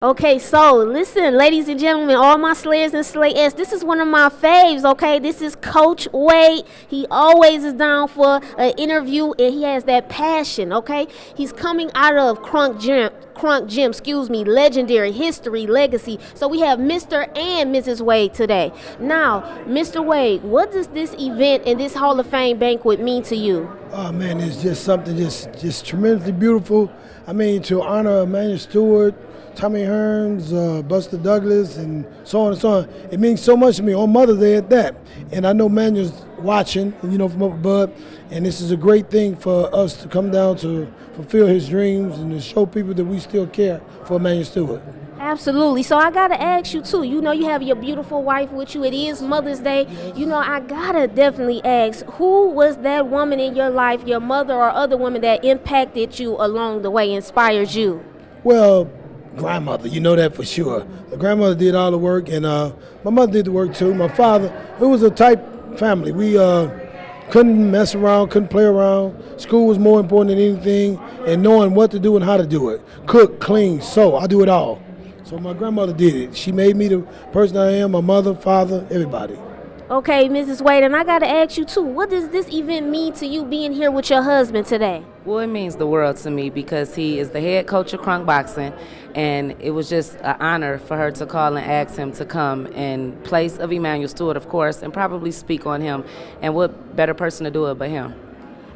Okay, so listen, ladies and gentlemen, all my slayers and slayettes, this is one of my faves, okay? This is Coach Wade. He always is down for an interview and he has that passion, okay? He's coming out of Crunk Gym, legendary history, legacy. So we have Mr. and Mrs. Wade today. Now, Mr. Wade, what does this event and this Hall of Fame banquet mean to you? Oh man, it's just something just tremendously beautiful. I mean, to honor Emmanuel Stewart, Tommy Hearns, Buster Douglas, and so on and so on. It means so much to me on Mother's Day at that. And I know Manuel's watching, from up above, and this is a great thing for us to come down to fulfill his dreams and to show people that we still care for Emmanuel Stewart. Absolutely. So I gotta ask you too. You have your beautiful wife with you. It is Mother's Day. I gotta definitely ask, who was that woman in your life, your mother or other woman that impacted you along the way, inspired you? Well, grandmother, you know that for sure. The grandmother did all the work, and my mother did the work too. My father, it was a tight family. We couldn't mess around, couldn't play around. School was more important than anything, and knowing what to do and how to do it. Cook, clean, sew, I do it all. So my grandmother did it. She made me the person I am, my mother, father, everybody. Okay, Mrs. Wade, and I gotta ask you too, what does this event mean to you being here with your husband today? Well, it means the world to me because he is the head coach of Crunk Boxing, and it was just an honor for her to call and ask him to come in place of Emmanuel Stewart, of course, and probably speak on him. And what better person to do it but him?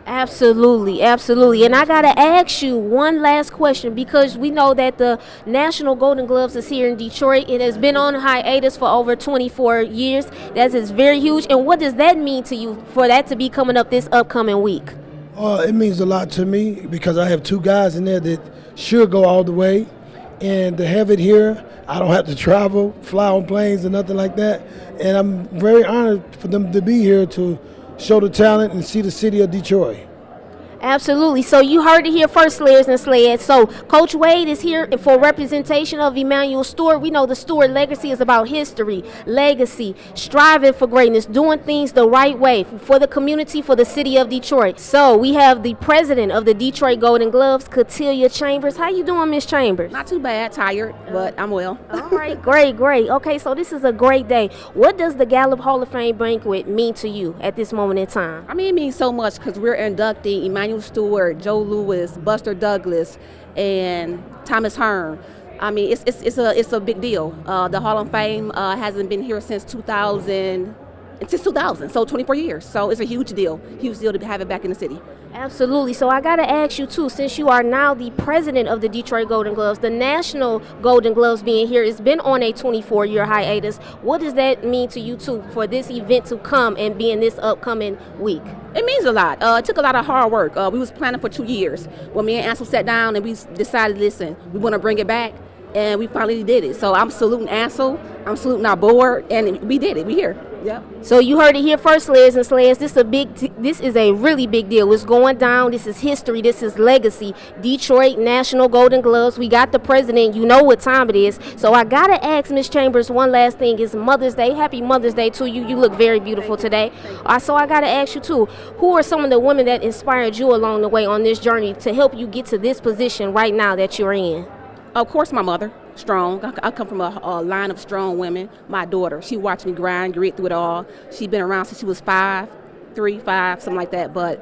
Absolutely, absolutely. And I got to ask you one last question because we know that the National Golden Gloves is here in Detroit. It has been on hiatus for over 24 years. That is very huge. And what does that mean to you for that to be coming up this upcoming week? It means a lot to me because I have two guys in there that should go all the way. And to have it here, I don't have to travel, fly on planes or nothing like that. And I'm very honored for them to be here to show the talent and see the city of Detroit. Absolutely. So you heard it here first, Slayers and Slayettes. So Coach Wade is here for representation of Emmanuel Stewart. We know the Stewart legacy is about history, legacy, striving for greatness, doing things the right way for the community, for the city of Detroit. So we have the president of the Detroit Golden Gloves, Catilia Chambers. How you doing, Miss Chambers? Not too bad, tired, but I'm well. All right, great, great. Okay, so this is a great day. What does the Gallup Hall of Fame banquet mean to you at this moment in time? I mean, it means so much because we're inducting Emmanuel Stewart, Joe Louis, Buster Douglas, and Thomas Hearn. I mean, it's a big deal. The Hall of Fame hasn't been here since 2000, so 24 years. So it's a huge deal to have it back in the city. Absolutely. So I got to ask you too, since you are now the president of the Detroit Golden Gloves, the National Golden Gloves being here, it's been on a 24-year hiatus. What does that mean to you too for this event to come and be in this upcoming week? It means a lot. It took a lot of hard work. We was planning for 2 years. When me and Ansel sat down and we decided, listen, we want to bring it back, and we finally did it. So I'm saluting Ansel, I'm saluting our board, and we did it. We here. Yep. So you heard it here first, Slayers and Slayers. This is a really big deal. It's going down. This is history. This is legacy. Detroit National Golden Gloves. We got the president. You know what time it is. So I gotta ask Miss Chambers one last thing. It's Mother's Day. Happy Mother's Day to you. You look very beautiful today. So I gotta ask you too. Who are some of the women that inspired you along the way on this journey to help you get to this position right now that you're in? Of course, my mother, strong. I come from a line of strong women. My daughter, she watched me grind, grit through it all. She's been around since she was 5, 3, 5, something like that. But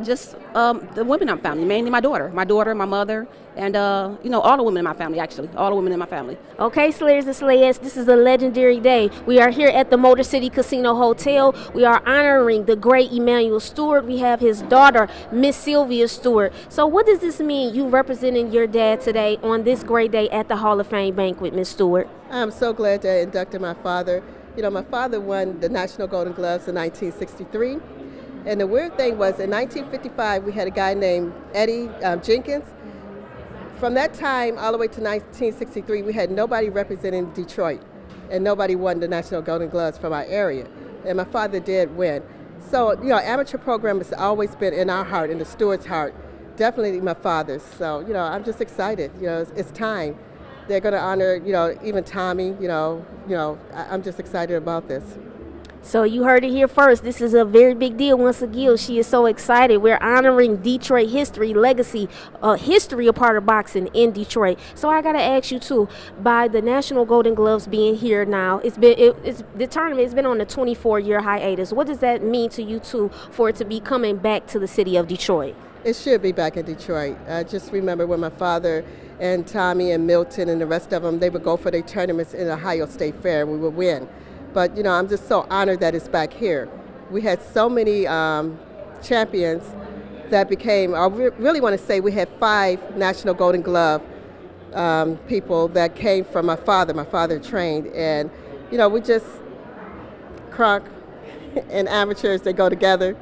just the women in my family, mainly my daughter, my mother, and all the women in my family, actually, all the women in my family. Okay, Slayers and Slayettes, this is a legendary day. We are here at the Motor City Casino Hotel. We are honoring the great Emmanuel Stewart. We have his daughter, Miss Sylvia Stewart. So what does this mean, you representing your dad today on this great day at the Hall of Fame banquet, Miss Stewart? I'm so glad to induct my father. My father won the National Golden Gloves in 1963. And the weird thing was, in 1955, we had a guy named Eddie Jenkins. From that time all the way to 1963, we had nobody representing Detroit, and nobody won the National Golden Gloves from our area. And my father did win. So, amateur program has always been in our heart, in the Stewart's heart, definitely my father's. So, I'm just excited. It's time. They're going to honor, even Tommy, I'm just excited about this. So you heard it here first. This is a very big deal. Once again, she is so excited. We're honoring Detroit history, legacy, history of part of boxing in Detroit. So I gotta ask you too. By the National Golden Gloves being here now, it's the tournament. It's been on a 24-year hiatus. What does that mean to you too for it to be coming back to the city of Detroit? It should be back in Detroit. I just remember when my father and Tommy and Milton and the rest of them, they would go for their tournaments in Ohio State Fair and we would win. But, I'm just so honored that it's back here. We had so many champions that became, I really want to say we had 5 National Golden Glove people that came from my father. My father trained. And, we just, Kronk and amateurs, they go together.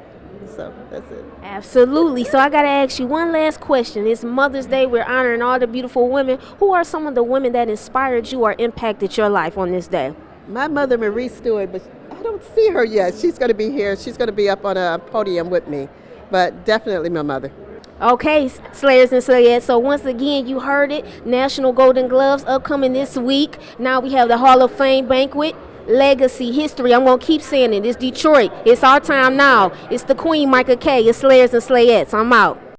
So that's it. Absolutely. So I got to ask you one last question. It's Mother's Day. We're honoring all the beautiful women. Who are some of the women that inspired you or impacted your life on this day? My mother, Marie Stewart, but I don't see her yet. She's going to be here. She's going to be up on a podium with me. But definitely my mother. Okay, Slayers and Slayettes. So once again, you heard it. National Golden Gloves upcoming this week. Now we have the Hall of Fame banquet. Legacy, history. I'm going to keep saying it. It's Detroit. It's our time now. It's the Queen, Micah K. It's Slayers and Slayettes. I'm out.